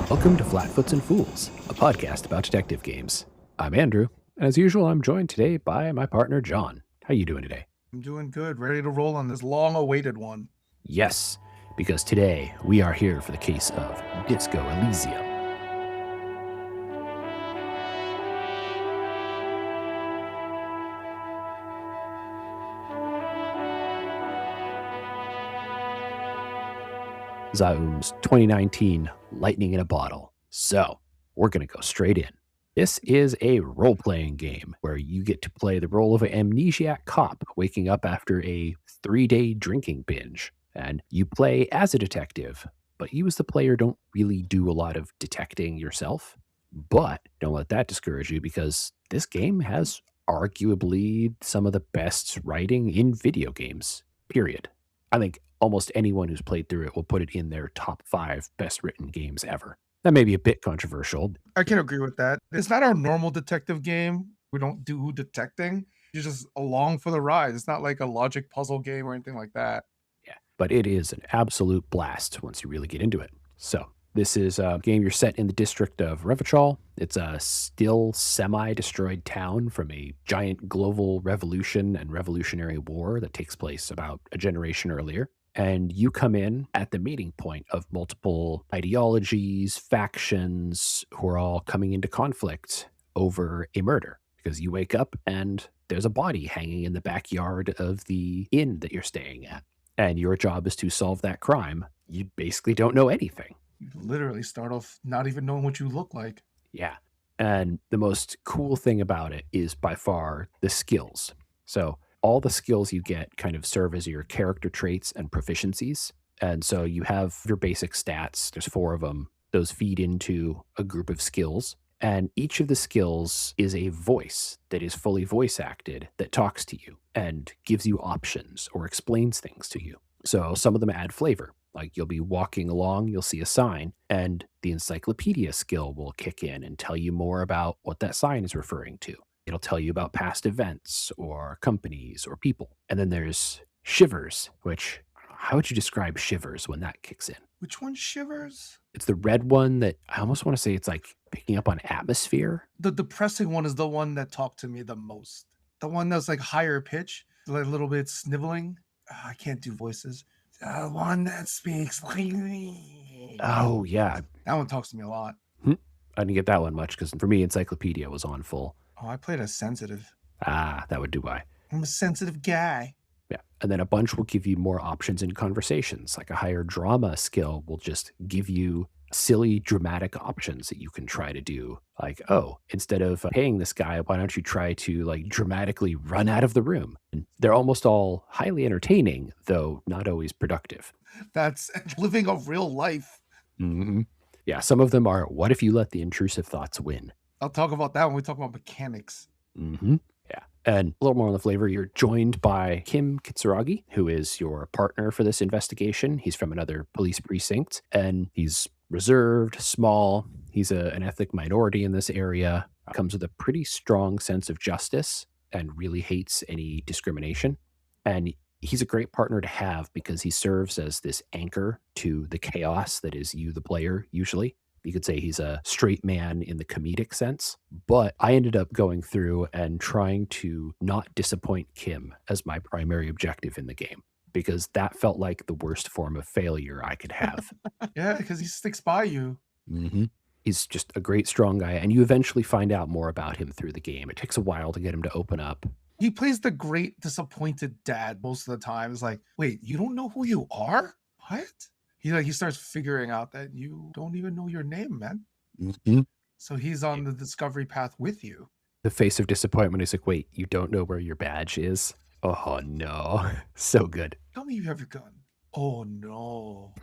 Welcome to Flatfoots and Fools, a podcast about detective games. I'm Andrew, and as usual, I'm joined today by my partner, John. How you doing today? I'm doing good, ready to roll on this long-awaited one. Yes, because today we are here for the case of Disco Elysium. Zaum's 2019 Lightning in a Bottle. So, we're going to go straight in. This is a role-playing game where you get to play the role of an amnesiac cop waking up after a 3-day drinking binge. And you play as a detective, but you as the player don't really do a lot of detecting yourself. But don't let that discourage you because this game has arguably some of the best writing in video games, period. I think almost anyone who's played through it will put it in their top 5 best written games ever. That may be a bit controversial. I can agree with that. It's not our normal detective game. We don't do detecting. You're just along for the ride. It's not like a logic puzzle game or anything like that. Yeah, but it is an absolute blast once you really get into it. So, this is a game you're set in the district of Revachol. It's a still semi-destroyed town from a giant global revolution and revolutionary war that takes place about a generation earlier. And you come in at the meeting point of multiple ideologies, factions who are all coming into conflict over a murder. Because you wake up and there's a body hanging in the backyard of the inn that you're staying at. And your job is to solve that crime. You basically don't know anything. You literally start off not even knowing what you look like. Yeah. And the most cool thing about it is by far the skills. So all the skills you get kind of serve as your character traits and proficiencies. And so you have your basic stats. There's 4 of them. Those feed into a group of skills. And each of the skills is a voice that is fully voice acted that talks to you and gives you options or explains things to you. So some of them add flavor. Like you'll be walking along, you'll see a sign, and the encyclopedia skill will kick in and tell you more about what that sign is referring to. It'll tell you about past events or companies or people. And then there's shivers, which, how would you describe shivers when that kicks in? Which one shivers? It's the red one that I almost want to say it's like picking up on atmosphere. The depressing one is the one that talked to me the most. The one that's like higher pitch, like a little bit sniveling. I can't do voices. The one that speaks like me. Oh, yeah. That one talks to me a lot. I didn't get that one much because for me, encyclopedia was on full. Oh, I played as sensitive. Ah, that would do why. I'm a sensitive guy. Yeah. And then a bunch will give you more options in conversations. Like a higher drama skill will just give you silly dramatic options that you can try to do. Like, oh, instead of paying this guy, why don't you try to like dramatically run out of the room? And they're almost all highly entertaining, though not always productive. That's living a real life. Mm-hmm. Yeah. Some of them are, what if you let the intrusive thoughts win? I'll talk about that when we talk about mechanics. Mm-hmm. Yeah. And a little more on the flavor, you're joined by Kim Kitsuragi, who is your partner for this investigation. He's from another police precinct, and he's reserved, small. He's an ethnic minority in this area, comes with a pretty strong sense of justice and really hates any discrimination. And he's a great partner to have because he serves as this anchor to the chaos that is you, the player, usually. You could say he's a straight man in the comedic sense, but I ended up going through and trying to not disappoint Kim as my primary objective in the game because that felt like the worst form of failure I could have. Yeah, because he sticks by you. Mm-hmm. He's just a great, strong guy, and you eventually find out more about him through the game. It takes a while to get him to open up. He plays the great disappointed dad most of the time. It's like, wait, you don't know who you are? What? He starts figuring out that you don't even know your name, man. Mm-hmm. So he's on the discovery path with you. The face of disappointment is like, wait, you don't know where your badge is? Oh, no. So good. Tell me you have your gun. Oh, no.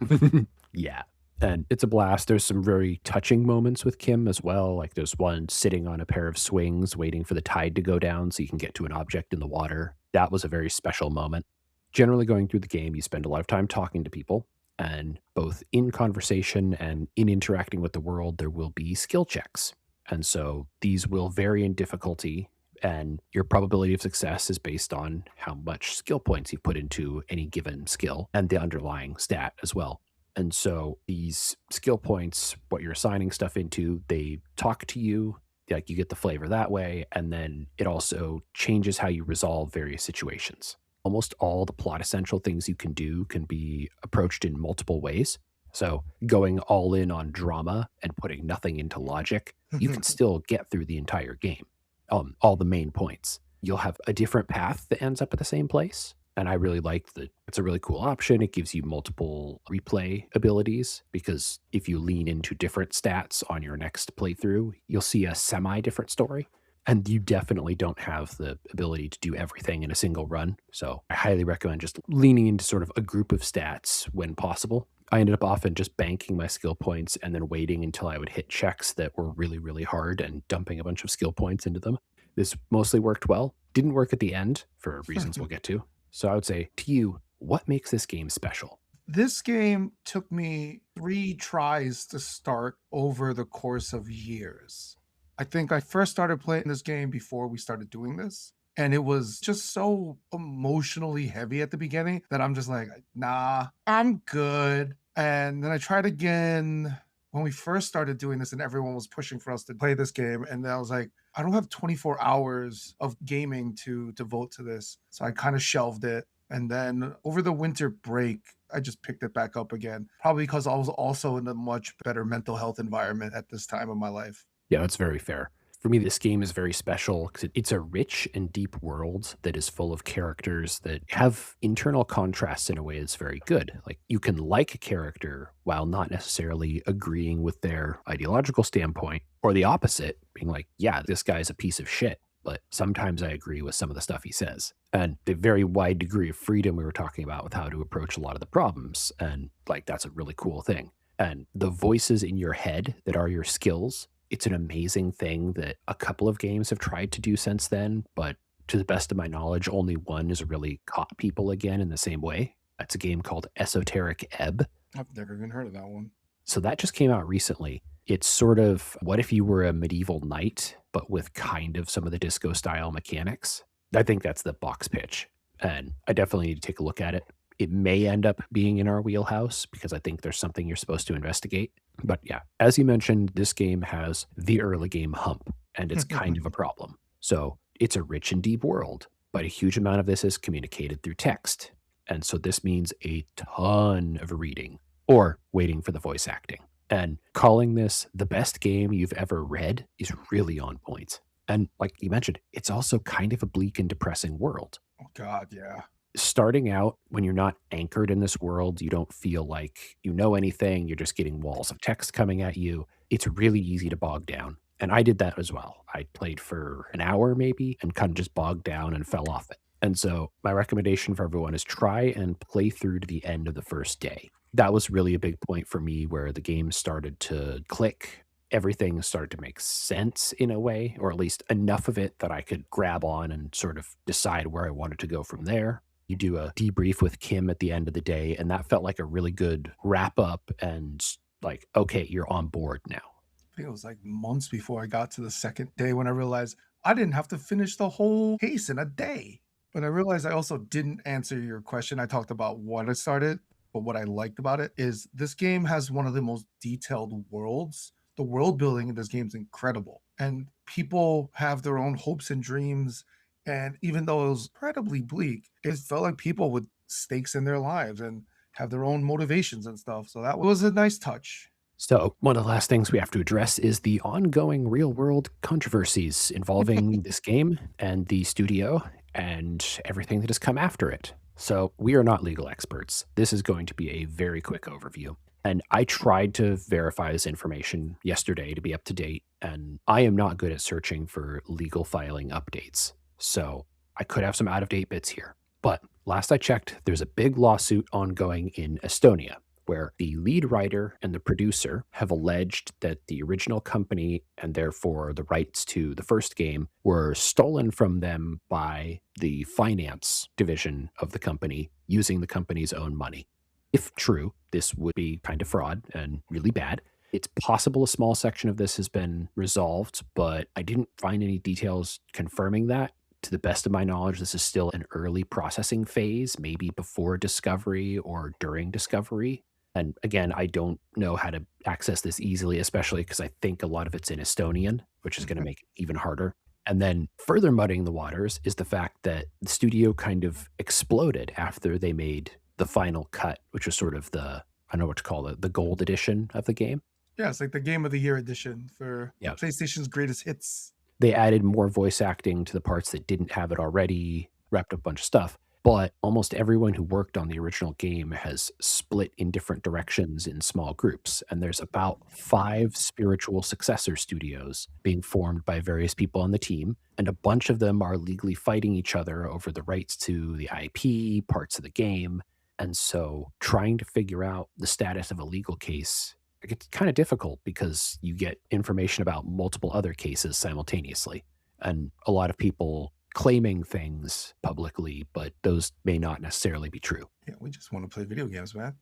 Yeah. And it's a blast. There's some very touching moments with Kim as well. Like there's one sitting on a pair of swings waiting for the tide to go down so you can get to an object in the water. That was a very special moment. Generally going through the game, you spend a lot of time talking to people. And both in conversation and in interacting with the world, there will be skill checks. And so these will vary in difficulty, and your probability of success is based on how much skill points you put into any given skill and the underlying stat as well. And so these skill points, what you're assigning stuff into, they talk to you, like you get the flavor that way. And then it also changes how you resolve various situations. Almost all the plot essential things you can do can be approached in multiple ways. So going all in on drama and putting nothing into logic, you can still get through the entire game, all the main points. You'll have a different path that ends up at the same place. And I really like that it's a really cool option. It gives you multiple replay abilities because if you lean into different stats on your next playthrough, you'll see a semi different story. And you definitely don't have the ability to do everything in a single run. So I highly recommend just leaning into sort of a group of stats when possible. I ended up often just banking my skill points and then waiting until I would hit checks that were really, really hard and dumping a bunch of skill points into them. This mostly worked well. Didn't work at the end for reasons we'll get to. So I would say to you, what makes this game special? This game took me 3 tries to start over the course of years. I think I first started playing this game before we started doing this, and it was just so emotionally heavy at the beginning that I'm just like, "Nah, I'm good." And then I tried again when we first started doing this and everyone was pushing for us to play this game, and then I was like, "I don't have 24 hours of gaming to devote to this." So I kinda shelved it, and then over the winter break, I just picked it back up again, probably because I was also in a much better mental health environment at this time of my life. Yeah, that's very fair. For me, this game is very special because it's a rich and deep world that is full of characters that have internal contrasts in a way that's very good. Like you can like a character while not necessarily agreeing with their ideological standpoint, or the opposite, being like, yeah, this guy's a piece of shit. But sometimes I agree with some of the stuff he says. And the very wide degree of freedom we were talking about with how to approach a lot of the problems. And like, that's a really cool thing. And the voices in your head that are your skills, it's an amazing thing that a couple of games have tried to do since then, but to the best of my knowledge, only one has really caught people again in the same way. That's a game called Esoteric Ebb. I've never even heard of that one. So that just came out recently. It's sort of what if you were a medieval knight, but with kind of some of the disco style mechanics. I think that's the box pitch. And I definitely need to take a look at it. It may end up being in our wheelhouse because I think there's something you're supposed to investigate. But yeah, as you mentioned, this game has the early game hump, and it's kind of a problem. So it's a rich and deep world, but a huge amount of this is communicated through text. And so this means a ton of reading or waiting for the voice acting. And calling this the best game you've ever read is really on point. And like you mentioned, it's also kind of a bleak and depressing world. Oh god, yeah. Starting out, when you're not anchored in this world, you don't feel like you know anything. You're just getting walls of text coming at you. It's really easy to bog down. And I did that as well. I played for an hour maybe and kind of just bogged down and fell off it. And so my recommendation for everyone is try and play through to the end of the first day. That was really a big point for me where the game started to click. Everything started to make sense in a way, or at least enough of it that I could grab on and sort of decide where I wanted to go from there. You do a debrief with Kim at the end of the day, and that felt like a really good wrap up and like, okay, you're on board now. I think it was like months before I got to the second day when I realized I didn't have to finish the whole case in a day. But I realized I also didn't answer your question. I talked about what I started, but what I liked about it is this game has one of the most detailed worlds. The world building in this game is incredible. And people have their own hopes and dreams. And even though it was incredibly bleak, it felt like people with stakes in their lives and have their own motivations and stuff. So that was a nice touch. So, one of the last things we have to address is the ongoing real world controversies involving this game and the studio and everything that has come after it. So, we are not legal experts. This is going to be a very quick overview. And I tried to verify this information yesterday to be up to date, and I am not good at searching for legal filing updates. So, I could have some out of date bits here. But last I checked, there's a big lawsuit ongoing in Estonia where the lead writer and the producer have alleged that the original company and therefore the rights to the first game were stolen from them by the finance division of the company using the company's own money. If true, this would be kind of fraud and really bad. It's possible a small section of this has been resolved, but I didn't find any details confirming that. To the best of my knowledge, this is still an early processing phase, maybe before discovery or during discovery. And again, I don't know how to access this easily, especially because I think a lot of it's in Estonian, which is going to make it even harder. And then further muddying the waters is the fact that the studio kind of exploded after they made the final cut, which was sort of I don't know what to call it, the gold edition of the game. Yeah, it's like the Game of the Year edition for Yeah. PlayStation's greatest hits. They added more voice acting to the parts that didn't have it already, wrapped up a bunch of stuff. But almost everyone who worked on the original game has split in different directions in small groups. And there's about 5 spiritual successor studios being formed by various people on the team. And a bunch of them are legally fighting each other over the rights to the IP, parts of the game. And so trying to figure out the status of a legal case, it gets kind of difficult because you get information about multiple other cases simultaneously. And a lot of people claiming things publicly, but those may not necessarily be true. Yeah, we just want to play video games, man.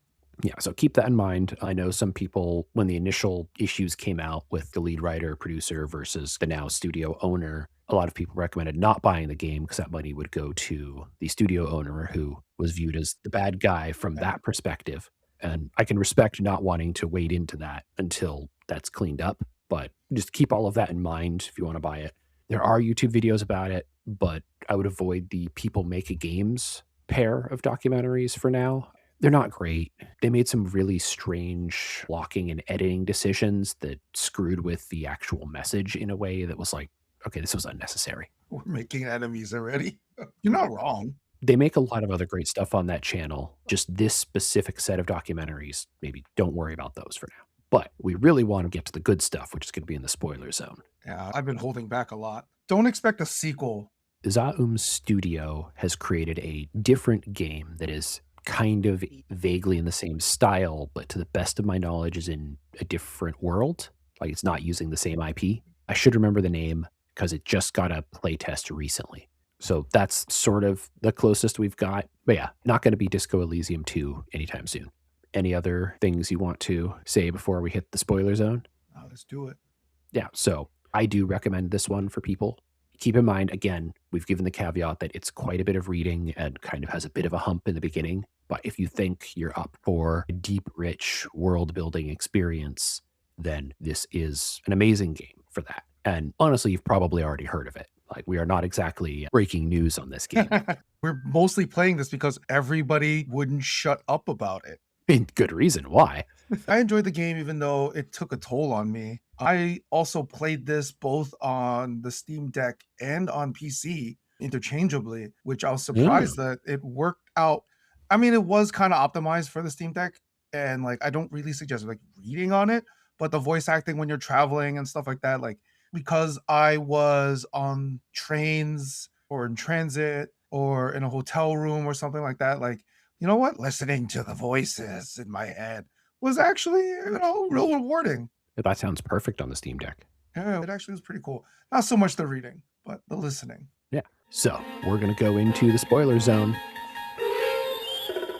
Yeah, so keep that in mind. I know some people, when the initial issues came out with the lead writer, producer versus the now studio owner, a lot of people recommended not buying the game because that money would go to the studio owner who was viewed as the bad guy from that perspective. And I can respect not wanting to wade into that until that's cleaned up, but just keep all of that in mind if you want to buy it. There are YouTube videos about it, but I would avoid the people make games pair of documentaries for now. They're not great. They made some really strange blocking and editing decisions that screwed with the actual message in a way that was like, okay, this was unnecessary. We're making enemies already. You're not wrong. They make a lot of other great stuff on that channel. Just this specific set of documentaries, maybe don't worry about those for now. But we really want to get to the good stuff, which is going to be in the spoiler zone. Yeah, I've been holding back a lot. Don't expect a sequel. Zaum Studio has created a different game that is kind of vaguely in the same style, but to the best of my knowledge is in a different world. Like it's not using the same IP. I should remember the name because it just got a playtest recently. So that's sort of the closest we've got. But yeah, not going to be Disco Elysium 2 anytime soon. Any other things you want to say before we hit the spoiler zone? Oh, let's do it. Yeah, so I do recommend this one for people. Keep in mind, again, we've given the caveat that it's quite a bit of reading and kind of has a bit of a hump in the beginning. But if you think you're up for a deep, rich world building experience, then this is an amazing game for that. And honestly, you've probably already heard of it. Like, we are not exactly breaking news on this game. We're mostly playing this because everybody wouldn't shut up about it. In good reason. Why? I enjoyed the game even though it took a toll on me. I also played this both on the Steam Deck and on PC interchangeably, which I was surprised that it worked out. I mean, it was kind of optimized for the Steam Deck, and like I don't really suggest like reading on it, but the voice acting when you're traveling and stuff like that, like because I was on trains or in transit or in a hotel room or something like that, like you know what, listening to the voices in my head was actually, real rewarding. That sounds perfect on the Steam Deck. Yeah, it actually was pretty cool. Not so much the reading, but the listening. Yeah. So we're going to go into the spoiler zone.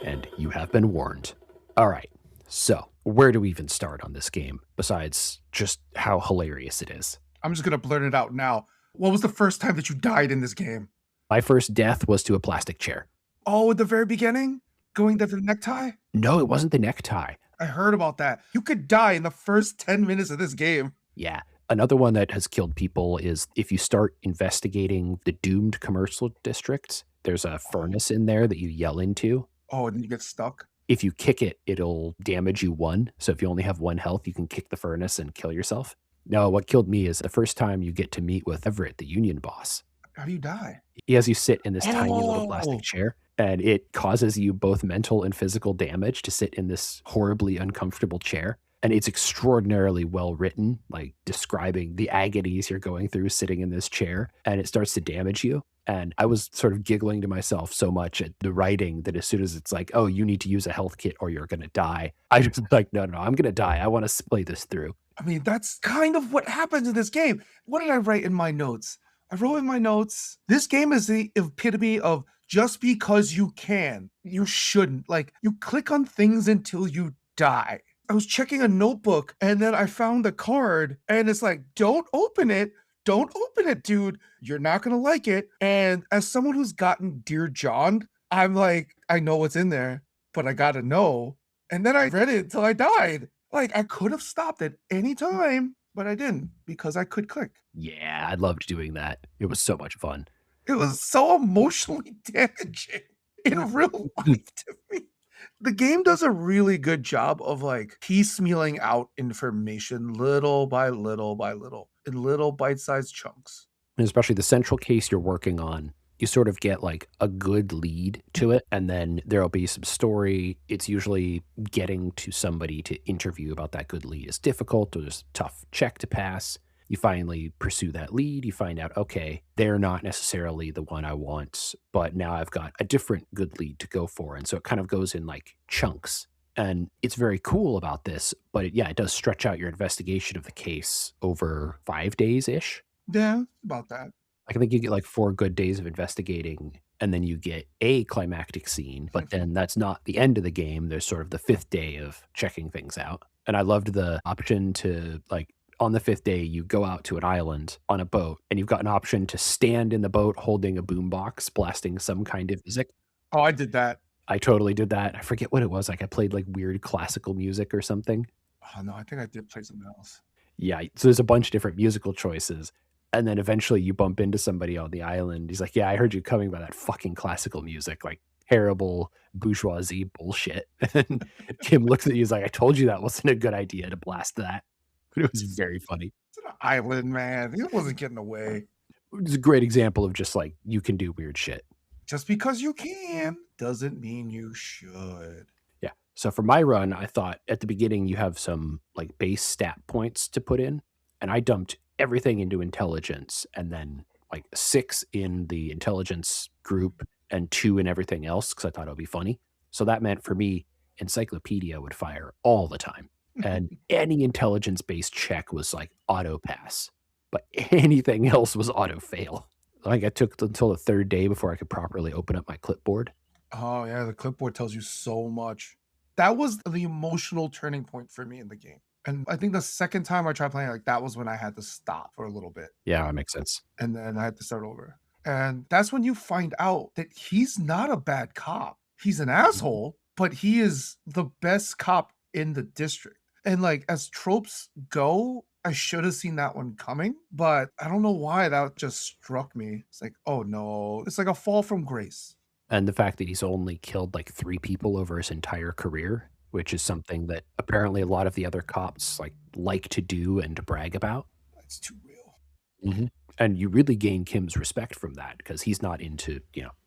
And you have been warned. All right. So where do we even start on this game besides just how hilarious it is? I'm just going to blurt it out now. What was the first time that you died in this game? My first death was to a plastic chair. Oh, at the very beginning? Going to the necktie? No, it wasn't the necktie. I heard about that. You could die in the first 10 minutes of this game. Yeah. Another one that has killed people is if you start investigating the doomed commercial districts, there's a furnace in there that you yell into. Oh, and then you get stuck? If you kick it, it'll damage you 1. So if you only have 1 health, you can kick the furnace and kill yourself. No, what killed me is the first time you get to meet with Everett, the union boss. How do you die? He has you sit in this tiny little plastic chair, and it causes you both mental and physical damage to sit in this horribly uncomfortable chair. And it's extraordinarily well written, like describing the agonies you're going through sitting in this chair, and it starts to damage you. And I was sort of giggling to myself so much at the writing that as soon as it's like, oh, you need to use a health kit or you're going to die, I just like, no, I'm going to die. I want to play this through. I mean, that's kind of what happens in this game. What did I write in my notes? I wrote in my notes, this game is the epitome of just because you can, you shouldn't. Like, you click on things until you die. I was checking a notebook and then I found the card and it's like, don't open it. Don't open it, dude. You're not going to like it. And as someone who's gotten Dear John, I'm like, I know what's in there, but I got to know. And then I read it until I died. Like, I could have stopped at any time, but I didn't because I could click. Yeah, I loved doing that. It was so much fun. It was so emotionally damaging in real life to me. The game does a really good job of, like, piecemealing out information little by little by little in little bite-sized chunks. And especially the central case you're working on, you sort of get like a good lead to it, and then there'll be some story. It's usually getting to somebody to interview about that good lead is difficult, or there's a tough check to pass. You finally pursue that lead. You find out, okay, they're not necessarily the one I want, but now I've got a different good lead to go for. And so it kind of goes in like chunks. And it's very cool about this, but yeah, it does stretch out your investigation of the case over 5 days ish. Yeah, about that. I think you get like 4 good days of investigating, and then you get a climactic scene, but then that's not the end of the game. There's sort of the 5th day of checking things out, and I loved the option to, like, on the 5th day, you go out to an island on a boat, and you've got an option to stand in the boat holding a boombox, blasting some kind of music. Oh, I did that. I totally did that. I forget what it was, like, I played, like, weird classical music or something. Oh, no, I think I did play something else. Yeah, so there's a bunch of different musical choices, and then eventually you bump into somebody on the island. He's like, "Yeah, I heard you coming by that fucking classical music, like, terrible bourgeoisie bullshit." And Kim looks at you, he's like, "I told you that wasn't a good idea to blast that." But it was very funny. It's an island, man. It wasn't getting away. It was a great example of just, like, you can do weird shit. Just because you can doesn't mean you should. Yeah. So for my run, I thought at the beginning you have some, like, base stat points to put in, and I dumped everything into intelligence and then, like, 6 in the intelligence group and 2 in everything else because I thought it would be funny. So that meant for me, encyclopedia would fire all the time, and any intelligence-based check was, like, auto pass, but anything else was auto fail. Like, I took until the 3rd day before I could properly open up my clipboard. Oh, yeah, the clipboard tells you so much. That was the emotional turning point for me in the game. And I think the second time I tried playing, like, that was when I had to stop for a little bit, Yeah, that makes sense. and then I had to start over. And that's when you find out that he's not a bad cop. He's an asshole, but he is the best cop in the district. And, like, as tropes go, I should have seen that one coming, but I don't know why that just struck me. It's like, "Oh, no." It's like a fall from grace. And the fact that he's only killed, like, 3 people over his entire career, which is something that apparently a lot of the other cops, like to do and to brag about. That's too real. Mhm. And you really gain Kim's respect from that because he's not into,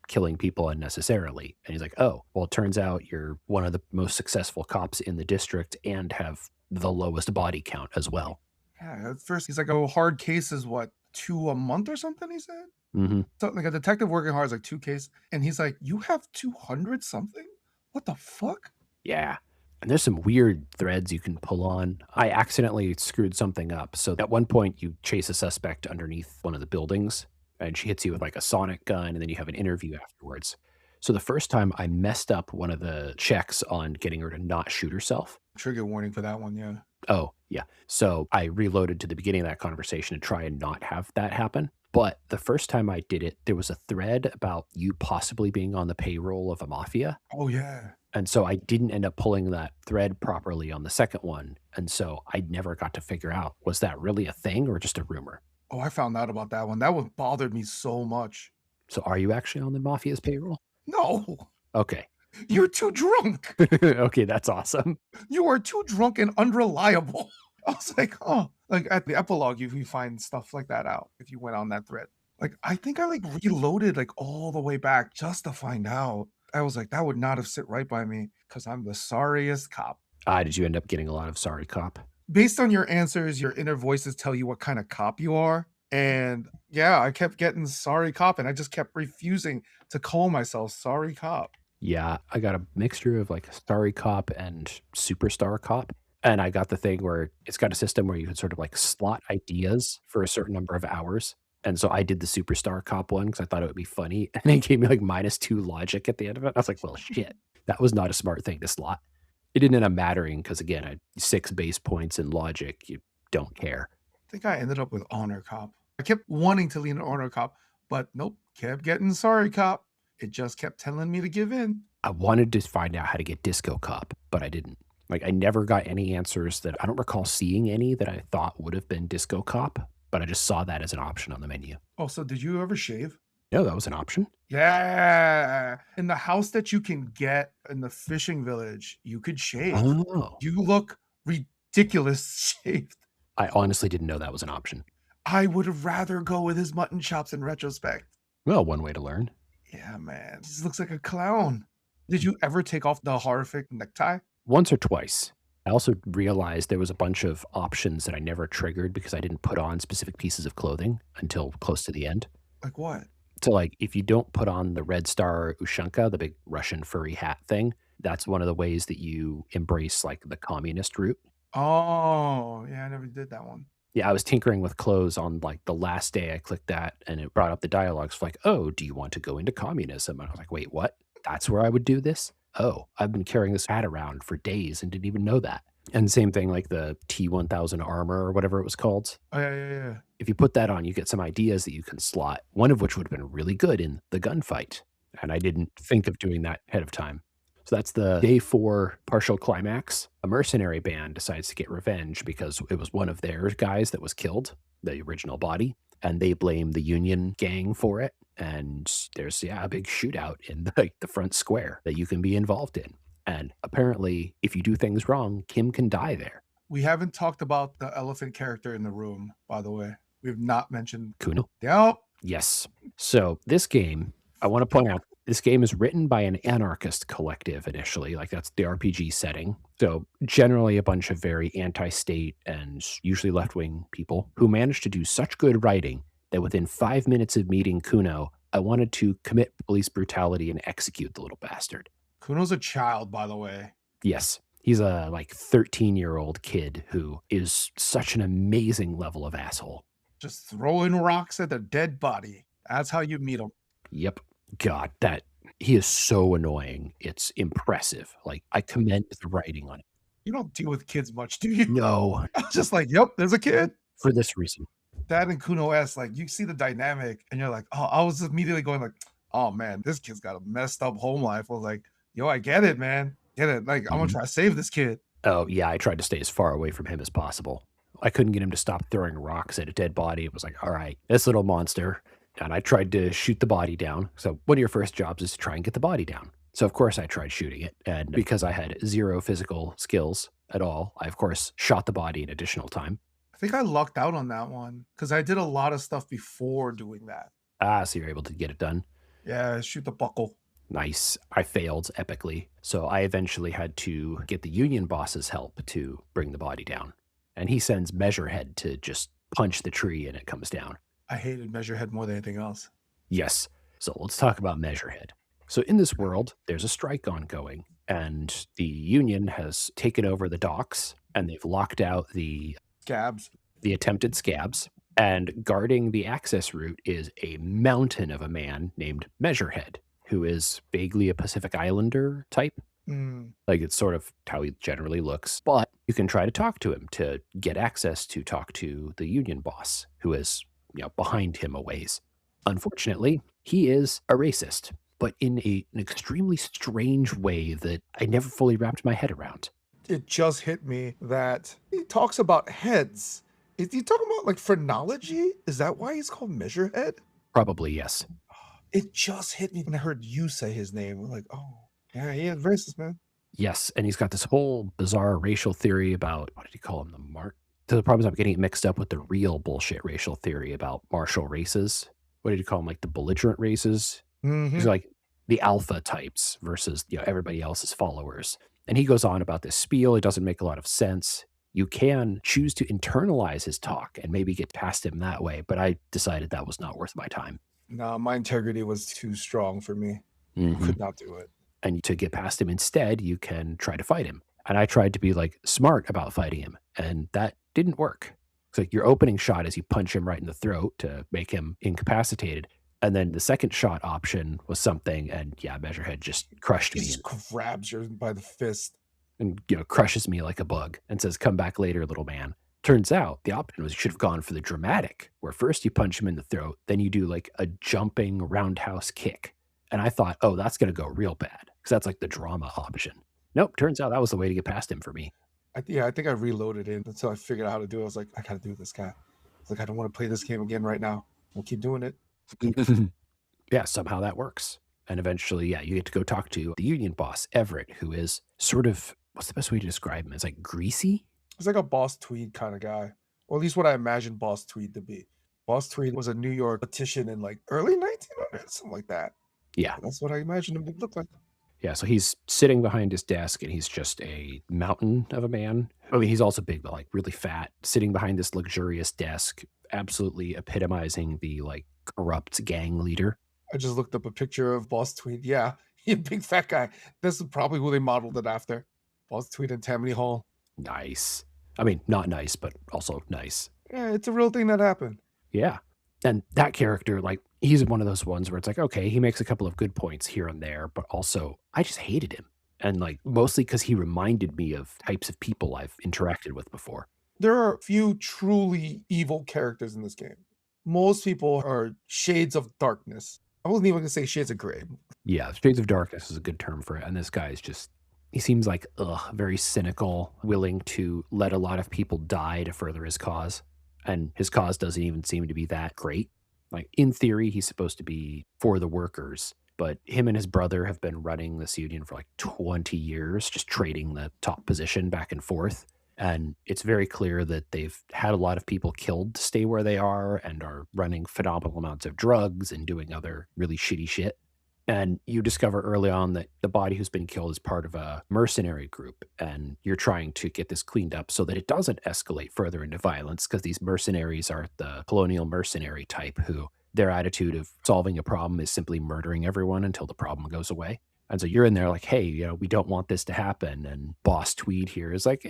killing people unnecessarily. And he's like, "Oh, well, it turns out you're one of the most successful cops in the district and have the lowest body count as well." Yeah, at first he's like, "Oh, hard case is what, 2 a month or something," he said? Mhm. So, like, a detective working hard is like 2 cases, and he's like, "You have 200 something? What the fuck?" Yeah. And there's some weird threads you can pull on. I accidentally screwed something up. So at one point, you chase a suspect underneath one of the buildings, and she hits you with like a sonic gun, and then you have an interview afterwards. So the first time I messed up one of the checks on getting her to not shoot herself. Trigger warning for that one, yeah. Oh, yeah. So I reloaded to the beginning of that conversation to try and not have that happen. But the first time I did it, there was a thread about you possibly being on the payroll of a mafia. Oh, yeah. And so I didn't end up pulling that thread properly on the second one, and so I never got to figure out, was that really a thing or just a rumor? Oh, I found out about that one. That one bothered me so much. So are you actually on the mafia's payroll? No, Okay. you're too drunk. Okay, that's awesome. You are too drunk and unreliable. I was like, "Oh." Like, at the epilogue, you find stuff like that out if you went on that thread. Like, I think I, like, reloaded, like, all the way back just to find out. I was like, "That would not have sit right by me because 'cause I'm the sorriest cop." Did you end up getting a lot of sorry cop? Based on your answers, your inner voices tell you what kinda cop you are, and, yeah, I kept getting sorry cop, and I just kept refusing to call myself sorry cop. Yeah, I got a mixture of like sorry cop and superstar cop. And I got the thing where it's got a system where you can sort of like slot ideas for a certain number of hours. And so I did the superstar cop one because I thought it would be funny. And it gave me like -2 logic at the end of it. I was like, well, shit, that was not a smart thing to slot. It didn't end up mattering because, again, I had 6 base points in logic. You don't care. I think I ended up with honor cop. I kept wanting to lean on honor cop, but nope, kept getting sorry cop. It just kept telling me to give in. I wanted to find out how to get Disco Cup, but I didn't. Like, I never got any answers that I don't recall seeing any that I thought would have been Disco Cop, but I just saw that as an option on the menu. Oh, so did you ever shave? No, that was an option. Yeah. In the house that you can get in the fishing village, you could shave. Oh. You look ridiculous shaved. I honestly didn't know that was an option. I would rather go with his mutton chops in retrospect. Well, one way to learn. Yeah, man. He just looks like a clown. Did you ever take off the horrific necktie? Once or twice. I also realized there was a bunch of options that I never triggered because I didn't put on specific pieces of clothing until close to the end. Like what? So, like, if you don't put on the Red Star Ushanka, the big Russian furry hat thing, that's one of the ways that you embrace, like, the communist route. Oh, yeah, I never did that one. Yeah, I was tinkering with clothes on, like, the last day I clicked that, and it brought up the dialogues for like, "Oh, do you want to go into communism?" And I was like, "Wait, what? That's where I would do this? Oh, I've been carrying this hat around for days and didn't even know that." And same thing, like the T-1000 armor or whatever it was called. Oh, yeah, yeah, yeah. If you put that on, you get some ideas that you can slot, one of which would have been really good in the gunfight, and I didn't think of doing that ahead of time. So that's the day 4 partial climax. A mercenary band decides to get revenge because it was one of their guys that was killed, the original body, and they blame the Union gang for it. And there's, yeah, a big shootout in the front square that you can be involved in. And apparently, if you do things wrong, Kim can die there. We haven't talked about the elephant character in the room, by the way. We've not mentioned. Kuno? Yep. Yes. So this game, I want to point out, this game is written by an anarchist collective initially, like that's the RPG setting. So generally a bunch of very anti-state and usually left-wing people who managed to do such good writing that within 5 minutes of meeting Kuno, I wanted to commit police brutality and execute the little bastard. Kuno's a child, by the way. Yes. He's a like 13-year-old kid who is such an amazing level of asshole. Just throwing rocks at a dead body. That's how you meet him. Yep. God, that he is so annoying. It's impressive. Like, I commend the writing on it. You don't deal with kids much, do you? No, I was just like, yep, there's a kid. for this reason. That and Kuno S, like you see the dynamic and you're like, oh, I was immediately going like, oh man, this kid's got a messed up home life. I was like, yo, I get it, man. Get it. Like, I'm gonna Mhm. try to save this kid. Oh, yeah, I tried to stay as far away from him as possible. I couldn't get him to stop throwing rocks at a dead body. It was like, all right, this little monster. And I tried to shoot the body down. So one of your first jobs is to try and get the body down. So of course I tried shooting it. And because I had 0 physical skills at all, I of course shot the body an additional time. I think I lucked out on that one because I did a lot of stuff before doing that. Ah, so you're able to get it done. Yeah, shoot the buckle. Nice. I failed epically. So I eventually had to get the union boss's help to bring the body down. And he sends Measurehead to just punch the tree and it comes down. I hated Measurehead more than anything else. Yes. So let's talk about Measurehead. So in this world, there's a strike ongoing, and the union has taken over the docks, and they've locked out Scabs. the attempted scabs. And guarding the access route is a mountain of a man named Measurehead, who is vaguely a Pacific Islander type. Mm. Like, it's sort of how he generally looks. But you can try to talk to him to get access to talk to the union boss, who is, behind him a ways. Unfortunately, he is a racist, but in an extremely strange way that I never fully wrapped my head around. It just hit me that he talks about heads. Is he talking about like phrenology? Is that why he's called Measurehead? Probably, yes. It just hit me when I heard you say his name. I'm like, oh, yeah, he is racist, man. Yes, and he's got this whole bizarre racial theory about, what did he call him, the mark? The problem is I'm getting it mixed up with the real bullshit racial theory about martial races. What did you call them? Like the belligerent races? Mhm. He's like the alpha types versus everybody else's followers. And he goes on about this spiel. It doesn't make a lot of sense. You can choose to internalize his talk and maybe get past him that way, but I decided that was not worth my time. No, my integrity was too strong for me. Mhm. Could not do it. And to get past him instead, you can try to fight him. And I tried to be like smart about fighting him, and that didn't work. It's like your opening shot is you punch him right in the throat to make him incapacitated. And then the second shot option was something, and Measurehead just crushed He me just grabs you by the fist. and crushes me like a bug and says, "Come back later, little man." Turns out the option was you should have gone for the dramatic, where first you punch him in the throat, then you do like a jumping roundhouse kick. And I thought, oh, that's going to go real bad because that's like the drama option. Nope. Turns out that was the way to get past him for me. Yeah, I think I reloaded it until I figured out how to do it. I was like, I gotta do this guy. It's like I don't want to play this game again right now. We'll keep doing it. Yeah, somehow that works. And eventually, yeah, you get to go talk to the union boss, Everett, who is sort of, what's the best way to describe him? It's like greasy. It's like a Boss Tweed kind of guy, or at least what I imagined Boss Tweed to be. Boss Tweed was a New York politician in like early 1900s, something like that. Yeah. That's what I imagined him to look like. Yeah. So he's sitting behind his desk and he's just a mountain of a man. I mean, he's also big, but like really fat, sitting behind this luxurious desk, absolutely epitomizing the like corrupt gang leader. I just looked up a picture of Boss Tweed. Yeah, he a big fat guy. This is probably who they modeled it after. Boss Tweed and Tammany Hall. Nice. I mean, not nice, but also nice. Yeah, it's a real thing that happened. Yeah. And that character, like, he's one of those ones where it's like, okay, he makes a couple of good points here and there, but also I just hated him. And like, mostly because he reminded me of types of people I've interacted with before. There are few truly evil characters in this game. Most people are shades of darkness. I wasn't even gonna say shades of gray. Yeah, Shades of Darkness is a good term for it. And this guy is just, he seems like, very cynical, willing to let a lot of people die to further his cause. And his cause doesn't even seem to be that great. Like, in theory, he's supposed to be for the workers, but him and his brother have been running this union for like 20 years, just trading the top position back and forth. And it's very clear that they've had a lot of people killed to stay where they are and are running phenomenal amounts of drugs and doing other really shitty shit. And you discover early on that the body who's been killed is part of a mercenary group, and you're trying to get this cleaned up so that it doesn't escalate further into violence because these mercenaries are the colonial mercenary type who their attitude of solving a problem is simply murdering everyone until the problem goes away. And so you're in there like, hey, we don't want this to happen. And Boss Tweed here is like,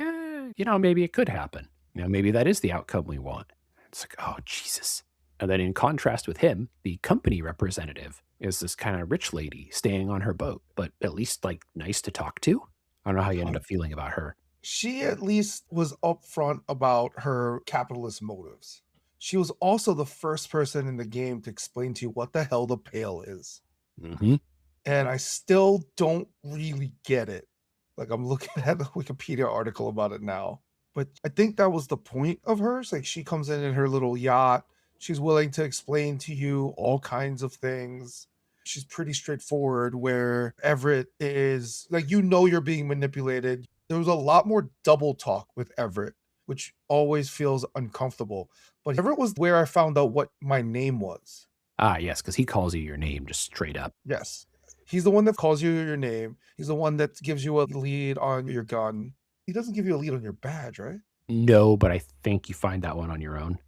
maybe it could happen. Maybe that is the outcome we want. It's like, oh, Jesus. And then in contrast with him, the company representative is this kind of rich lady staying on her boat, but at least like nice to talk to. I don't know how you ended up feeling about her. She at least was upfront about her capitalist motives. She was also the first person in the game to explain to you what the hell the Pale is. Mm-hmm. And I still don't really get it. Like, I'm looking at the Wikipedia article about it now. But I think that was the point of hers. Like, she comes in her little yacht. She's willing to explain to you all kinds of things. She's pretty straightforward, where Everett is like, you're being manipulated. There was a lot more double talk with Everett, which always feels uncomfortable. But Everett was where I found out what my name was. Ah, yes, because he calls you your name just straight up. Yes. He's the one that calls you your name. He's the one that gives you a lead on your gun. He doesn't give you a lead on your badge, right? No, but I think you find that one on your own,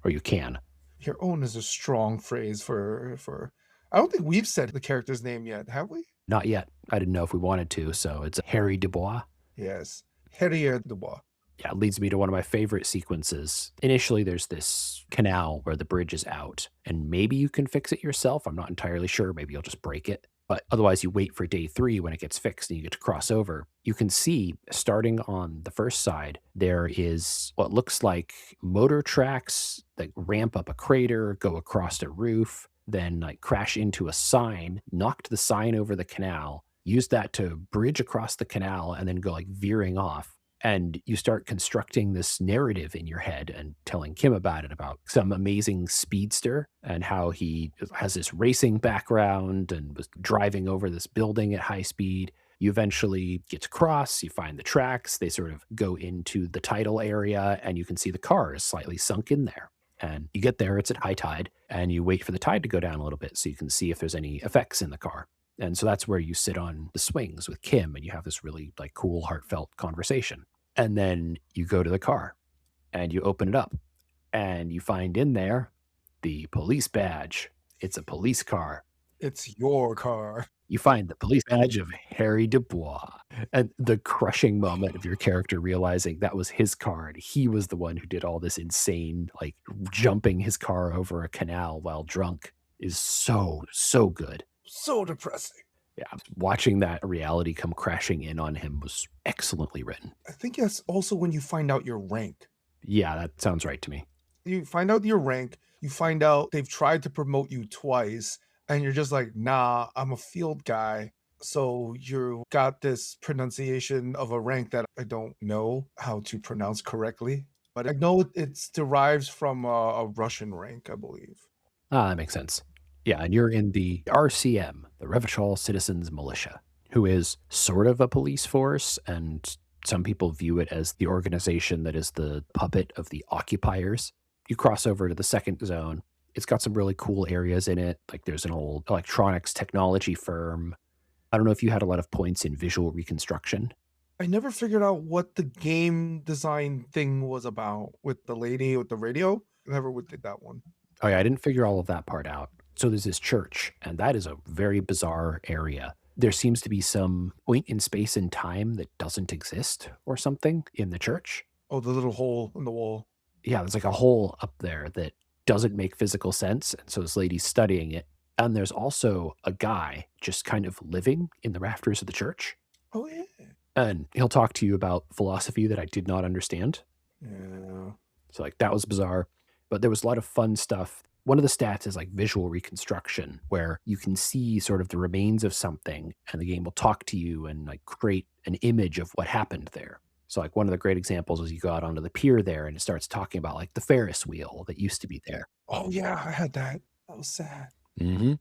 or you can. Your own is a strong phrase for. I don't think we've said the character's name yet, have we? Not yet. I didn't know if we wanted to, so it's Harry Dubois. Yes. Harrier Dubois. Yeah, it leads me to one of my favorite sequences. Initially, there's this canal where the bridge is out, and maybe you can fix it yourself. I'm not entirely sure. Maybe you'll just break it. But otherwise, you wait for day 3 when it gets fixed and you get to cross over. You can see, starting on the first side, there is what looks like motor tracks that ramp up a crater, go across a roof, then like crash into a sign, knocked the sign over the canal, used that to bridge across the canal, and then go like veering off. And you start constructing this narrative in your head and telling Kim about it, about some amazing speedster and how he has this racing background and was driving over this building at high speed. You eventually get to cross, you find the tracks, they sort of go into the tidal area, and you can see the car is slightly sunk in there. And you get there, it's at high tide, and you wait for the tide to go down a little bit so you can see if there's any effects in the car. And so that's where you sit on the swings with Kim and you have this really like cool, heartfelt conversation. And then you go to the car and you open it up and you find in there the police badge. It's a police car. It's your car. You find the police badge of Harry Dubois, and the crushing moment of your character realizing that was his car and he was the one who did all this insane, like jumping his car over a canal while drunk is so, so good. So depressing. Yeah, watching that reality come crashing in on him was excellently written. I think that's also when you find out your rank. Yeah, that sounds right to me. You find out your rank, you find out they've tried to promote you twice, and you're just like, nah, I'm a field guy. So you got this pronunciation of a rank that I don't know how to pronounce correctly, but I know it's derives from a Russian rank, I believe. Ah, that makes sense. Yeah, and you're in the RCM, the Revachol Citizens Militia, who is sort of a police force, and some people view it as the organization that is the puppet of the occupiers. You cross over to the second zone. It's got some really cool areas in it. Like there's an old electronics technology firm. I don't know if you had a lot of points in visual reconstruction. I never figured out what the game design thing was about with the lady with the radio. Never would did that one. Oh, yeah, I didn't figure all of that part out. So there's this church, and that is a very bizarre area. There seems to be some point in space and time that doesn't exist or something in the church. Oh, the little hole in the wall. Yeah, there's like a hole up there that doesn't make physical sense. And so this lady's studying it. And there's also a guy just kind of living in the rafters of the church. Oh yeah. And he'll talk to you about philosophy that I did not understand. Yeah. So, like, that was bizarre. But there was a lot of fun stuff. One of the stats is like visual reconstruction, where you can see sort of the remains of something, and the game will talk to you and like create an image of what happened there. So, like, one of the great examples is you go out onto the pier there and it starts talking about like the Ferris wheel that used to be there. Oh yeah, I had that. That was sad. Hmm.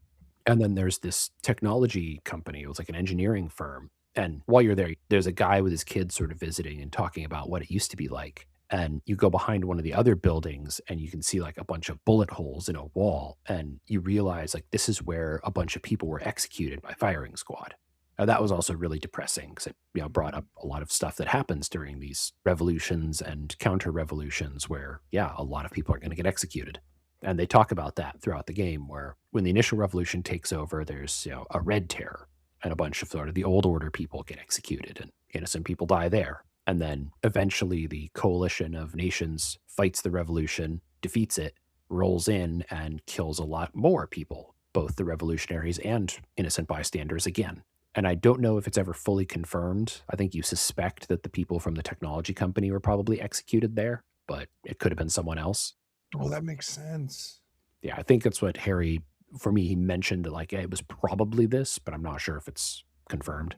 And then there's this technology company. It was like an engineering firm. And while you're there, there's a guy with his kids sort of visiting and talking about what it used to be like. And you go behind one of the other buildings and you can see like a bunch of bullet holes in a wall. And you realize like this is where a bunch of people were executed by firing squad. That was also really depressing because it brought up a lot of stuff that happens during these revolutions and counter revolutions where, yeah, a lot of people are going to get executed. And they talk about that throughout the game, where when the initial revolution takes over, there's a red terror, and a bunch of sort of the old order people get executed, and innocent people die there. And then eventually, the coalition of nations fights the revolution, defeats it, rolls in, and kills a lot more people, both the revolutionaries and innocent bystanders again. And I don't know if it's ever fully confirmed. I think you suspect that the people from the technology company were probably executed there, but it could have been someone else. Oh, that makes sense. Yeah, I think that's what Harry, for me, he mentioned that like, yeah, it was probably this, but I'm not sure if it's confirmed.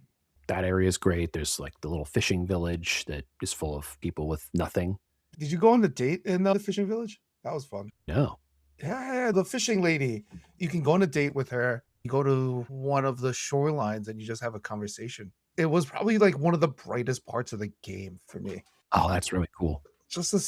That area is great. There's like the little fishing village that is full of people with nothing. Did you go on the date in the fishing village? That was fun. No. Yeah, the fishing lady. You can go on a date with her. You go to one of the shorelines and you just have a conversation. It was probably like one of the brightest parts of the game for me. Oh, that's really cool. Just a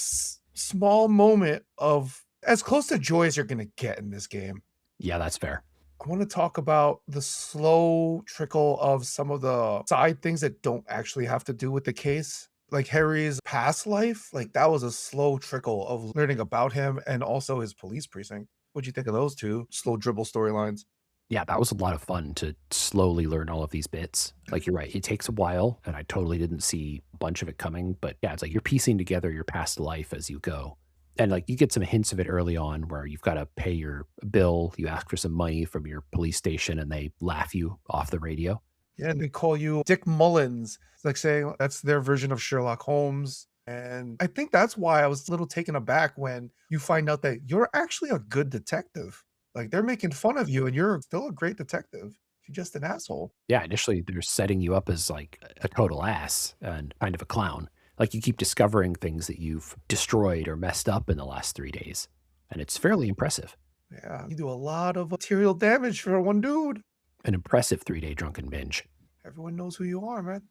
small moment of as close to joy as you're going to get in this game. Yeah, that's fair. I want to talk about the slow trickle of some of the side things that don't actually have to do with the case. Like Harry's past life, like that was a slow trickle of learning about him and also his police precinct. What'd you think of those two slow dribble storylines? Yeah, that was a lot of fun to slowly learn all of these bits. Like, you're right, it takes a while, and I totally didn't see a bunch of it coming. But yeah, it's like you're piecing together your past life as you go. And like you get some hints of it early on where you've got to pay your bill, you ask for some money from your police station, and they laugh you off the radio. Yeah, and they call you Dick Mullins. It's like saying that's their version of Sherlock Holmes. And I think that's why I was a little taken aback when you find out that you're actually a good detective. Like they're making fun of you and you're still a great detective. You're just an asshole. Yeah, initially they're setting you up as like a total ass and kind of a clown. Like you keep discovering things that you've destroyed or messed up in the last 3 days. And it's fairly impressive. Yeah, you do a lot of material damage for one dude. An impressive 3-day drunken binge. Everyone knows who you are, man.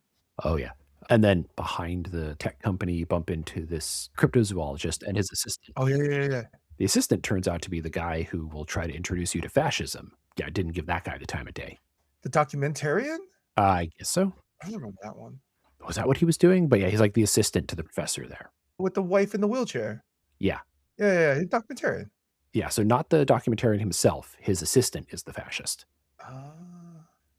Oh, yeah. And then behind the tech company, you bump into this cryptozoologist and his assistant. Oh, yeah. The assistant turns out to be the guy who will try to introduce you to fascism. Yeah, I didn't give that guy the time of day. The documentarian? I guess so. I don't remember that one. Was that what he was doing? But yeah, he's like the assistant to the professor there. With the wife in the wheelchair. Yeah. Yeah, he's documentarian. Yeah, so not the documentarian himself. His assistant is the fascist. Ah.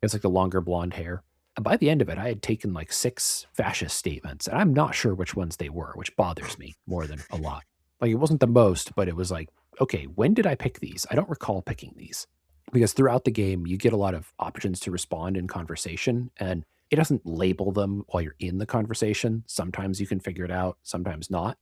It's like the longer blonde hair. And by the end of it, I had taken like 6 fascist statements, and I'm not sure which ones they were, which bothers me more than a lot. Like, it wasn't the most, but it was like, okay, when did I pick these? I don't recall picking these. Because throughout the game, you get a lot of options to respond in conversation, and it doesn't label them while you're in the conversation. Sometimes you can figure it out, sometimes not.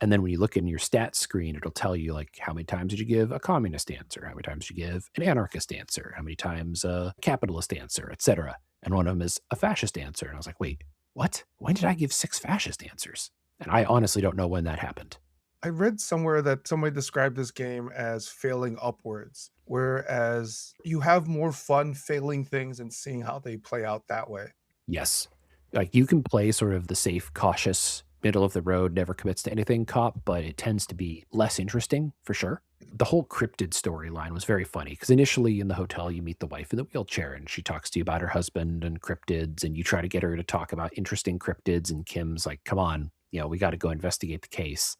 And then when you look in your stats screen, it'll tell you like how many times did you give a communist answer, how many times did you give an anarchist answer, how many times a capitalist answer, etc. And one of them is a fascist answer. And I was like, wait, what? When did I give 6 fascist answers? And I honestly don't know when that happened. I read somewhere that somebody described this game as failing upwards, whereas you have more fun failing things and seeing how they play out that way. Yes. Like you can play sort of the safe, cautious, middle of the road, never commits to anything cop, but it tends to be less interesting for sure. The whole cryptid storyline was very funny because initially in the hotel, you meet the wife in the wheelchair and she talks to you about her husband and cryptids, and you try to get her to talk about interesting cryptids. And Kim's like, come on, we got to go investigate the case.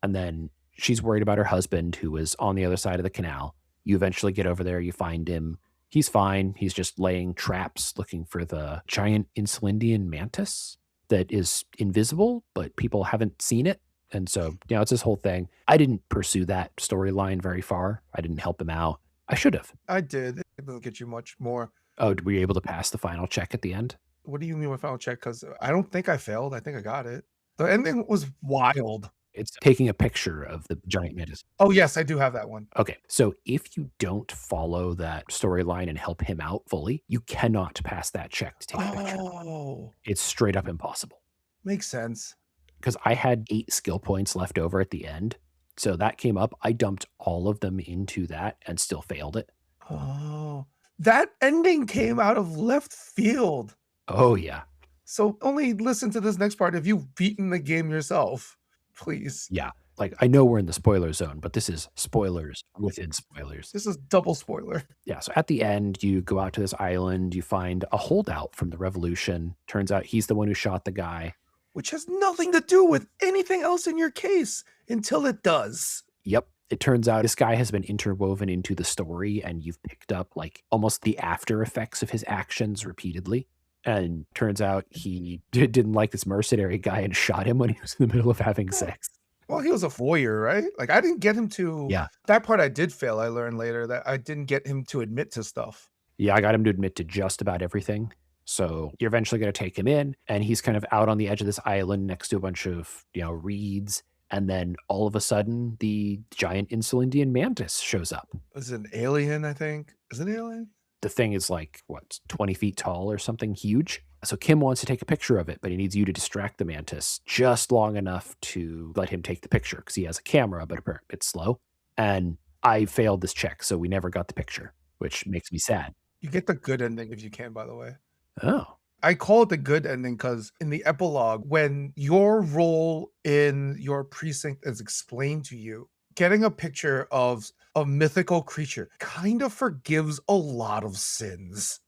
And then she's worried about her husband who was on the other side of the canal. You eventually get over there, you find him. He's fine. He's just laying traps looking for the giant Insulindian mantis that is invisible, but people haven't seen it. And so, it's this whole thing. I didn't pursue that storyline very far. I didn't help him out. I should have. I did. It doesn't get you much more. Oh, were you able to pass the final check at the end? What do you mean by final check? Because I don't think I failed. I think I got it. The ending was wild. It's taking a picture of the giant mantis. Oh, yes, I do have that one. Okay, so if you don't follow that storyline and help him out fully, you cannot pass that check to take a picture. Oh, It's straight up impossible. makes sense. Because I had 8 skill points left over at the end. So that came up. I dumped all of them into that and still failed it. Oh, that ending came out of left field. Oh, yeah. So only listen to this next part if you've beaten the game yourself, please. Yeah. Like, I know we're in the spoiler zone, but this is spoilers within spoilers. This is double spoiler. Yeah. So at the end, you go out to this island, you find a holdout from the revolution. Turns out he's the one who shot the guy. Which has nothing to do with anything else in your case until it does. Yep. It turns out this guy has been interwoven into the story, and you've picked up like almost the after effects of his actions repeatedly. And turns out he didn't like this mercenary guy and shot him when he was in the middle of having sex. Well, he was a voyeur, right? Like, I didn't get him to. Yeah. That part I did fail. I learned later that I didn't get him to admit to stuff. Yeah, I got him to admit to just about everything. So you're eventually going to take him in, and he's kind of out on the edge of this island next to a bunch of, reeds. And then all of a sudden, the giant Insulindian mantis shows up. Is it an alien, I think? Is it an alien? The thing is like, 20 feet tall or something huge. So Kim wants to take a picture of it, but he needs you to distract the mantis just long enough to let him take the picture because he has a camera, but apparently it's slow. And I failed this check, so we never got the picture, which makes me sad. You get the good ending if you can, by the way. Oh. I call it the good ending because in the epilogue, when your role in your precinct is explained to you, getting a picture of a mythical creature kind of forgives a lot of sins.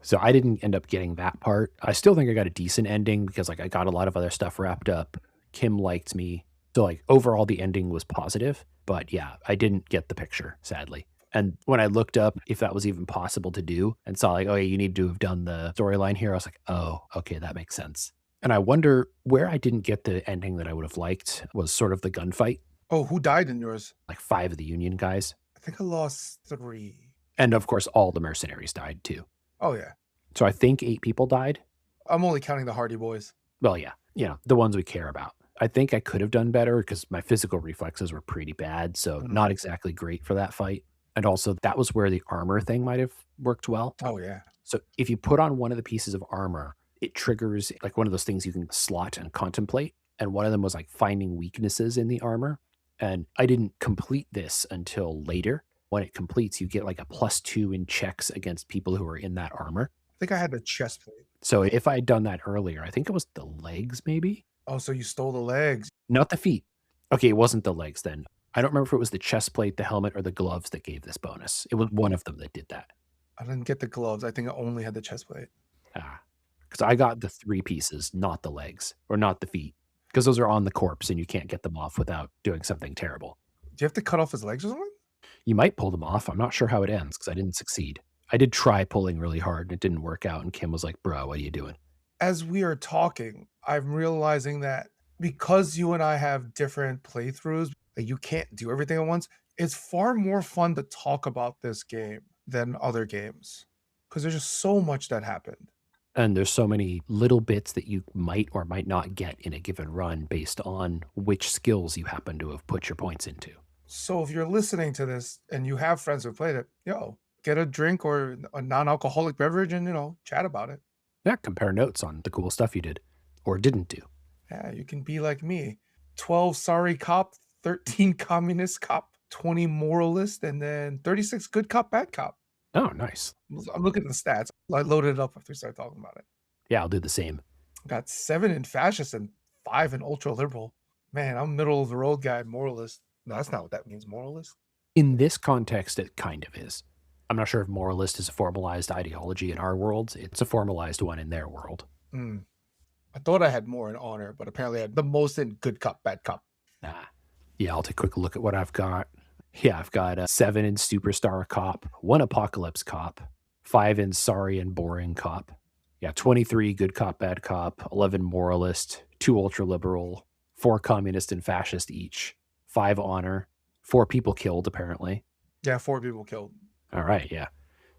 So I didn't end up getting that part. I still think I got a decent ending because I got a lot of other stuff wrapped up. Kim liked me. So overall the ending was positive, but yeah, I didn't get the picture, sadly. And when I looked up if that was even possible to do and saw oh, yeah, you need to have done the storyline here, I was like, oh, okay, that makes sense. And I wonder where I didn't get the ending that I would have liked was sort of the gunfight. Oh, who died in yours? 5 of the Union guys. I think I lost 3. And of course, all the mercenaries died too. Oh, yeah. So I think 8 people died. I'm only counting the Hardy Boys. Well, yeah, the ones we care about. I think I could have done better because my physical reflexes were pretty bad. So not exactly great for that fight. And also that was where the armor thing might have worked well. Oh, yeah. So if you put on one of the pieces of armor, it triggers one of those things you can slot and contemplate. And one of them was finding weaknesses in the armor. And I didn't complete this until later. When it completes, you get a +2 in checks against people who are in that armor. I think I had the chest plate. So if I had done that earlier, I think it was the legs maybe. Oh, so you stole the legs. Not the feet. Okay, it wasn't the legs then. I don't remember if it was the chest plate, the helmet, or the gloves that gave this bonus. It was one of them that did that. I didn't get the gloves. I think I only had the chest plate. Because I got the 3 pieces, not the legs, or not the feet. Because those are on the corpse and you can't get them off without doing something terrible. Do you have to cut off his legs or something? You might pull them off. I'm not sure how it ends because I didn't succeed. I did try pulling really hard and it didn't work out. And Kim was like, bro, what are you doing? As we are talking, I'm realizing that because you and I have different playthroughs, you can't do everything at once. It's far more fun to talk about this game than other games because there's just so much that happened. And there's so many little bits that you might or might not get in a given run based on which skills you happen to have put your points into. So if you're listening to this and you have friends who played it, yo, get a drink or a non-alcoholic beverage and chat about it. Yeah, compare notes on the cool stuff you did or didn't do. Yeah, you can be like me. 12 sorry cop, 13 communist cop, 20 moralist, and then 36 good cop, bad cop. Oh, nice. I'm looking at the stats. I loaded it up after we started talking about it. Yeah, I'll do the same. Got 7 in fascist and 5 in ultra liberal. Man, I'm middle of the road guy, moralist. No, that's not what that means, moralist. In this context, it kind of is. I'm not sure if moralist is a formalized ideology in our world. It's a formalized one in their world. Mm. I thought I had more in honor, but apparently I had the most in good cop, bad cop. Ah. Yeah, I'll take a quick look at what I've got. Yeah, I've got 7 in superstar cop, 1 apocalypse cop, 5 in sorry and boring cop. Yeah, 23 good cop, bad cop, 11 moralist, 2 ultra liberal, 4 communist and fascist each, 5 honor, 4 people killed apparently. Yeah, 4 people killed. All right, yeah.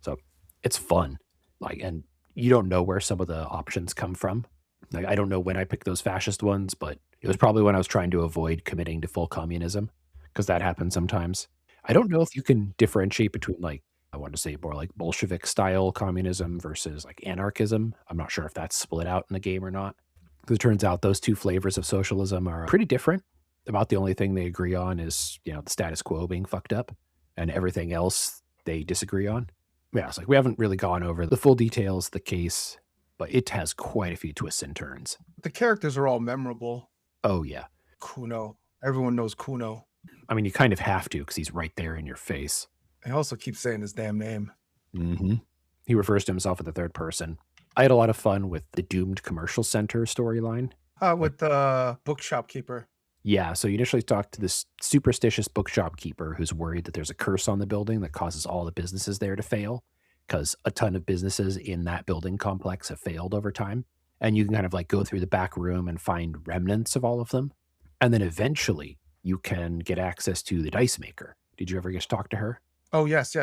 So it's fun. Like, and you don't know where some of the options come from. Like, I don't know when I picked those fascist ones, but it was probably when I was trying to avoid committing to full communism because that happens sometimes. I don't know if you can differentiate between, like, I want to say more like Bolshevik style communism versus like anarchism. I'm not sure if that's split out in the game or not. Because it turns out those two flavors of socialism are pretty different. About the only thing they agree on is, the status quo being fucked up, and everything else they disagree on. Yeah, it's like we haven't really gone over the full details of the case, but it has quite a few twists and turns. The characters are all memorable. Oh, yeah. Kuno. Everyone knows Kuno. I mean, you kind of have to because he's right there in your face. I also keep saying his damn name. Mm-hmm. He refers to himself in the third person. I had a lot of fun with the Doomed Commercial Center storyline. With the bookshop keeper. Yeah, so you initially talk to this superstitious bookshop keeper who's worried that there's a curse on the building that causes all the businesses there to fail because a ton of businesses in that building complex have failed over time. And you can kind of like go through the back room and find remnants of all of them. And then eventually you can get access to the dice maker. Did you ever get to talk to her? Oh, yes.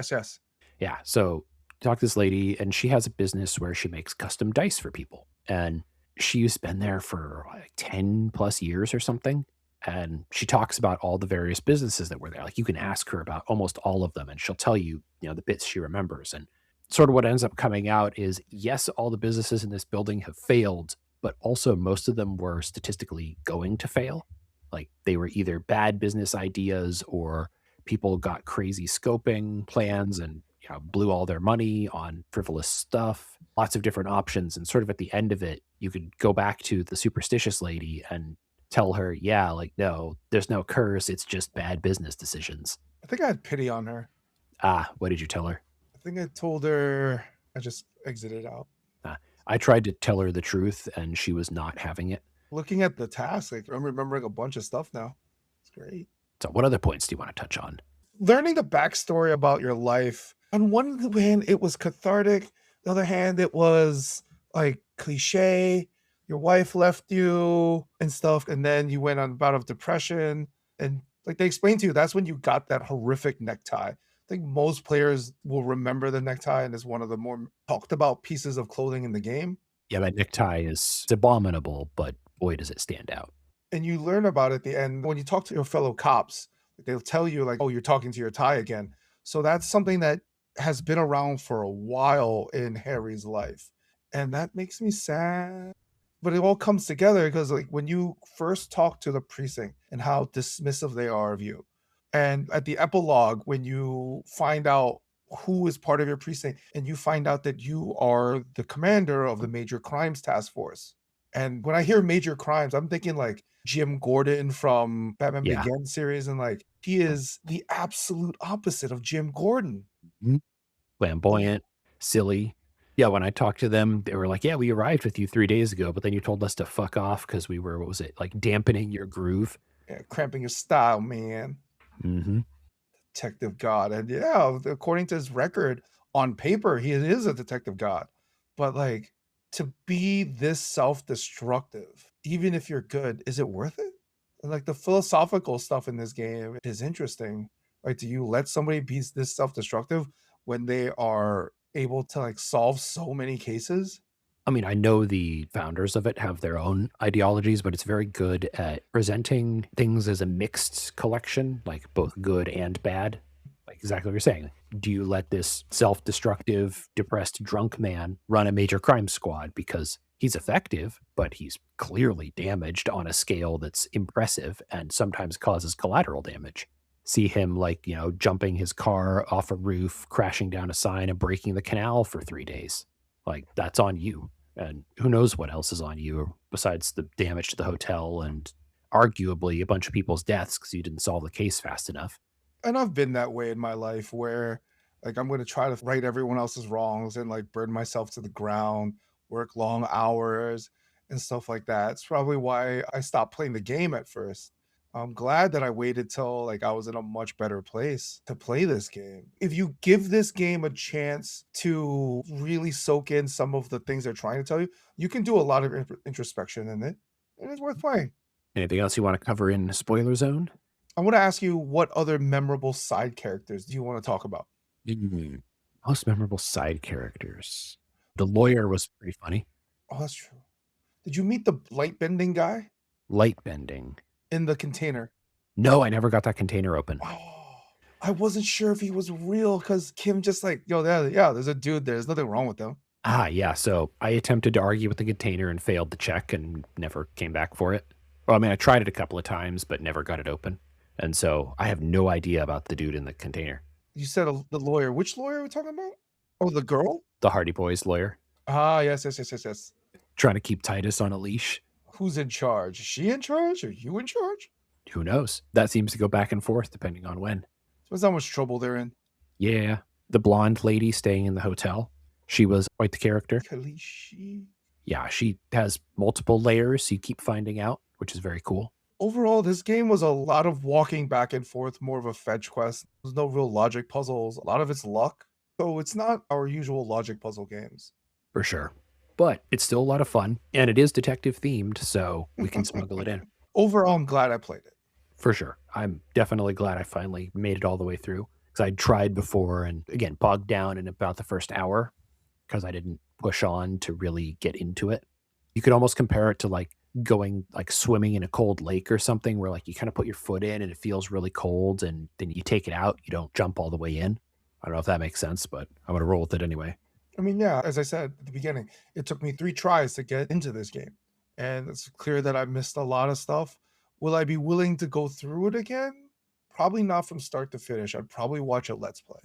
Yeah, so talk to this lady, and she has a business where she makes custom dice for people. And she's been there for like 10 plus years or something. And she talks about all the various businesses that were there. Like you can ask her about almost all of them, and she'll tell you, the bits she remembers. And sort of what ends up coming out is yes, all the businesses in this building have failed, but also most of them were statistically going to fail. Like they were either bad business ideas or people got crazy scoping plans and blew all their money on frivolous stuff, lots of different options. And sort of at the end of it, you could go back to the superstitious lady and tell her, yeah, like, no, there's no curse. It's just bad business decisions. I think I had pity on her. What did you tell her? I think I told her I just exited out. I tried to tell her the truth and she was not having it. Looking at the task, like I'm remembering a bunch of stuff now. It's great. So what other points do you want to touch on? Learning the backstory about your life. On one hand, it was cathartic. The other hand, it was like cliche. Your wife left you and stuff, and then you went on a bout of depression. And like they explained to you, that's when you got that horrific necktie. I think most players will remember the necktie, and it's one of the more talked about pieces of clothing in the game. Yeah, that necktie is abominable, but boy, does it stand out. And you learn about it at the end when you talk to your fellow cops. They'll tell you like, oh, you're talking to your tie again. So that's something that has been around for a while in Harry's life. And that makes me sad. But it all comes together because like when you first talk to the precinct and how dismissive they are of you. And at the epilogue, when you find out who is part of your precinct and you find out that you are the commander of the major crimes task force. And when I hear major crimes, I'm thinking like Jim Gordon from Batman Yeah. Begins series. And like, he is the absolute opposite of Jim Gordon. Flamboyant, silly. Yeah, when I talked to them, they were like, yeah, we arrived with you 3 days ago, but then you told us to fuck off because we were, what was it, like dampening your groove? Yeah, cramping your style, man. Mm-hmm. Detective God. And yeah, according to his record on paper, he is a detective God. But like to be this self-destructive, even if you're good, is it worth it? And like the philosophical stuff in this game is interesting. Like, do you let somebody be this self-destructive when they are able to like solve so many cases? I mean, I know the founders of it have their own ideologies, but it's very good at presenting things as a mixed collection, like both good and bad. Like exactly what you're saying. Do you let this self destructive, depressed, drunk man run a major crime squad because he's effective, but he's clearly damaged on a scale that's impressive and sometimes causes collateral damage? See him, like, jumping his car off a roof, crashing down a sign, and breaking the canal for 3 days. Like, that's on you. And who knows what else is on you besides the damage to the hotel and arguably a bunch of people's deaths because you didn't solve the case fast enough. And I've been that way in my life where like I'm going to try to right everyone else's wrongs and like burn myself to the ground, work long hours and stuff like that. It's probably why I stopped playing the game at first. I'm glad that I waited till like I was in a much better place to play this game. If you give this game a chance to really soak in some of the things they're trying to tell you, you can do a lot of introspection in it, and it's worth playing. Anything else you want to cover in spoiler zone? I want to ask you, what other memorable side characters do you want to talk about? Mm, Most memorable side characters. The lawyer was pretty funny. Oh, that's true. Did you meet the light bending guy Light bending. in the container? No, I never got that container open. Oh, I wasn't sure if he was real because Kim just like, yo, yeah, there's a dude there. There's nothing wrong with him. Yeah. So I attempted to argue with the container and failed the check and never came back for it. Well, I mean, I tried it a couple of times, but never got it open. And so I have no idea about the dude in the container. You said the lawyer. Which lawyer are we talking about? Oh, the girl? The Hardy Boys lawyer Ah, yes. trying to keep Titus on a leash. Who's in charge? Is she in charge? Are you in charge? Who knows? That seems to go back and forth depending on when. Depends how much trouble they're in. Yeah. The blonde lady staying in the hotel. She was quite the character. Kalishi. Yeah, she has multiple layers you keep finding out, which is very cool. Overall, this game was a lot of walking back and forth, more of a fetch quest. There's no real logic puzzles. A lot of it's luck. So it's not our usual logic puzzle games. For sure. But it's still a lot of fun, and it is detective themed, so we can smuggle it in. Overall, I'm glad I played it. For sure. I'm definitely glad I finally made it all the way through because I tried before and, again, bogged down in about the first hour because I didn't push on to really get into it. You could almost compare it to like going like swimming in a cold lake or something where like you kind of put your foot in and it feels really cold and then you take it out. You don't jump all the way in. I don't know if that makes sense, but I'm going to roll with it anyway. I mean, yeah, as I said at the beginning, it took me 3 tries to get into this game. And it's clear that I missed a lot of stuff. Will I be willing to go through it again? Probably not from start to finish. I'd probably watch a Let's Play.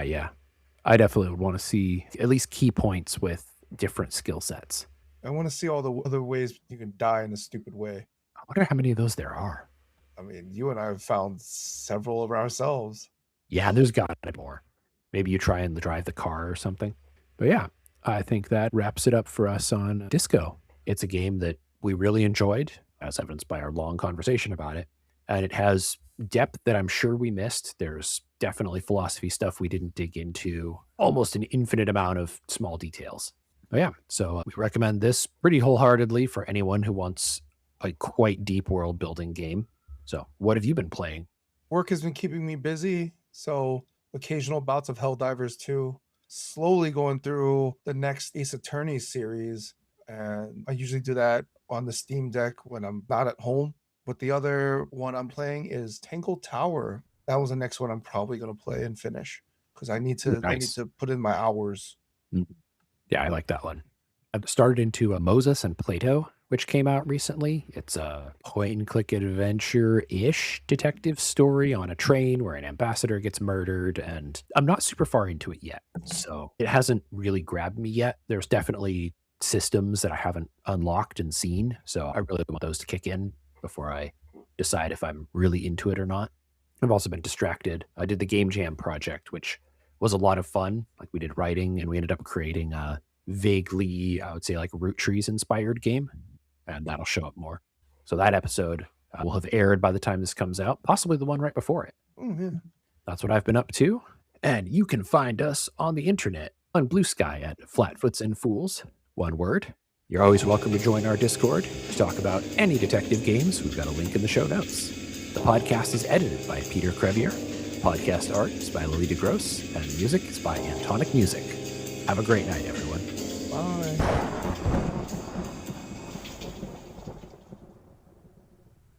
Yeah. I definitely would want to see at least key points with different skill sets. I want to see all the other ways you can die in a stupid way. I wonder how many of those there are. I mean, you and I have found several of ourselves. Yeah, there's got to be more. Maybe you try and drive the car or something. But yeah, I think that wraps it up for us on Disco. It's a game that we really enjoyed, as evidenced by our long conversation about it. And it has depth that I'm sure we missed. There's definitely philosophy stuff we didn't dig into, almost an infinite amount of small details. But yeah, so we recommend this pretty wholeheartedly for anyone who wants a quite deep world building game. So what have you been playing? Work has been keeping me busy, so occasional bouts of Helldivers 2. Slowly going through the next Ace Attorney series, and I usually do that on the Steam Deck when I'm not at home. But the other one I'm playing is Tangled Tower. That was the next one I'm probably going to play and finish because I need to put in my hours. Yeah, I like that one. I've started into Moses and Plato, which came out recently. It's a point-and-click adventure-ish detective story on a train where an ambassador gets murdered, and I'm not super far into it yet, so it hasn't really grabbed me yet. There's definitely systems that I haven't unlocked and seen, so I really want those to kick in before I decide if I'm really into it or not. I've also been distracted. I did the Game Jam project, which was a lot of fun. Like, we did writing, and we ended up creating a vaguely, I would say, like root trees inspired game, and that'll show up more. So that episode will have aired by the time this comes out, possibly the one right before it. Yeah. That's what I've been up to. And you can find us on the internet on Blue Sky at Flatfoots and Fools, one word. You're always welcome to join our Discord to talk about any detective games. We've got a link in the show notes. The podcast is edited by Peter Crevier. Podcast art is by Lily DeGrosse, and music is by Antonic Music. Have a great night, everyone. Bye.